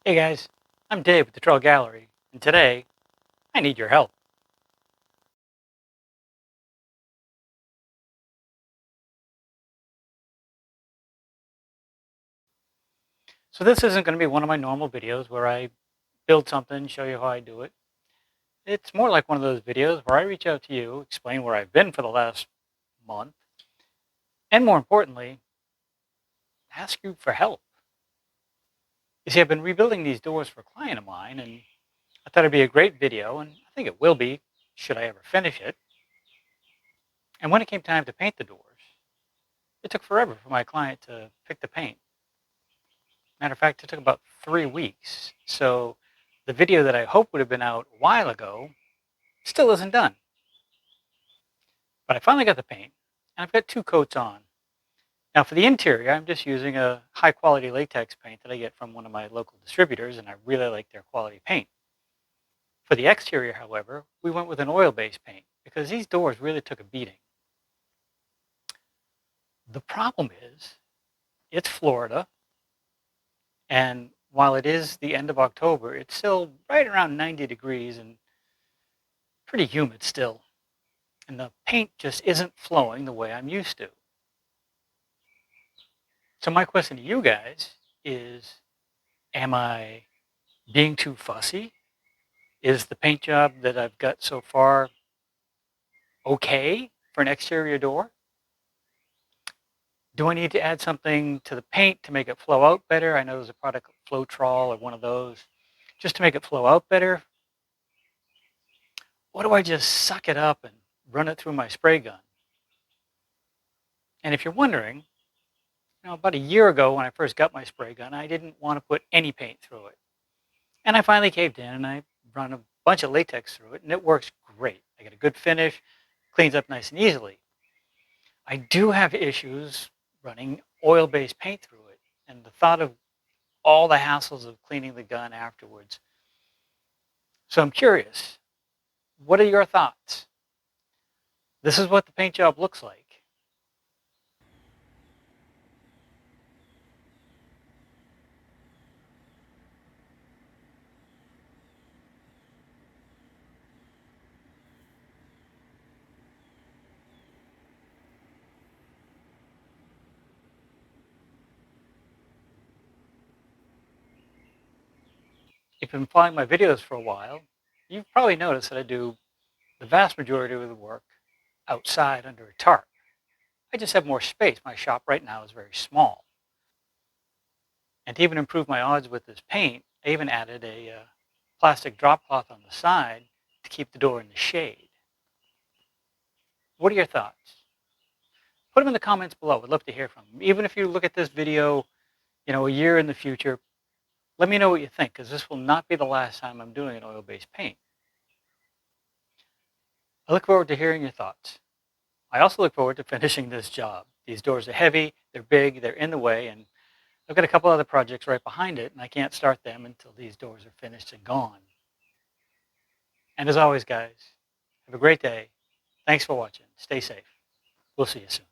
Hey guys, I'm Dave with the Trull Gallery, and today I need your help. So this isn't going to be one of my normal videos where I build something, show you how I do it. It's more like one of those videos where I reach out to you, explain where I've been for the last month, and more importantly, ask you for help. You see, I've been rebuilding these doors for a client of mine, and I thought it'd be a great video, and I think it will be, should I ever finish it. And when it came time to paint the doors, it took forever for my client to pick the paint. Matter of fact, it took about 3 weeks. So the video that I hoped would have been out a while ago still isn't done. But I finally got the paint, and I've got two coats on. Now for the interior, I'm just using a high quality latex paint that I get from one of my local distributors, and I really like their quality paint. For the exterior, however, we went with an oil-based paint because these doors really took a beating. The problem is, it's Florida, and while it is the end of October, it's still right around 90 degrees and pretty humid still. And the paint just isn't flowing the way I'm used to. So my question to you guys is, am I being too fussy? Is the paint job that I've got so far okay for an exterior door? Do I need to add something to the paint to make it flow out better? I know there's a product called Trull or one of those, just to make it flow out better. Or do I just suck it up and run it through my spray gun? And if you're wondering, about a year ago when I first got my spray gun, I didn't want to put any paint through it. And I finally caved in and I run a bunch of latex through it and it works great. I get a good finish, cleans up nice and easily. I do have issues running oil-based paint through it. And the thought of all the hassles of cleaning the gun afterwards. So I'm curious, what are your thoughts? This is what the paint job looks like. If you've been following my videos for a while, you've probably noticed that I do the vast majority of the work outside under a tarp. I just have more space. My shop right now is very small. And to even improve my odds with this paint, I even added a plastic drop cloth on the side to keep the door in the shade. What are your thoughts? Put them in the comments below. I'd love to hear from them. Even if you look at this video, a year in the future, let me know what you think, because this will not be the last time I'm doing an oil-based paint. I look forward to hearing your thoughts. I also look forward to finishing this job. These doors are heavy, they're big, they're in the way, and I've got a couple other projects right behind it, and I can't start them until these doors are finished and gone. And as always, guys, have a great day. Thanks for watching. Stay safe. We'll see you soon.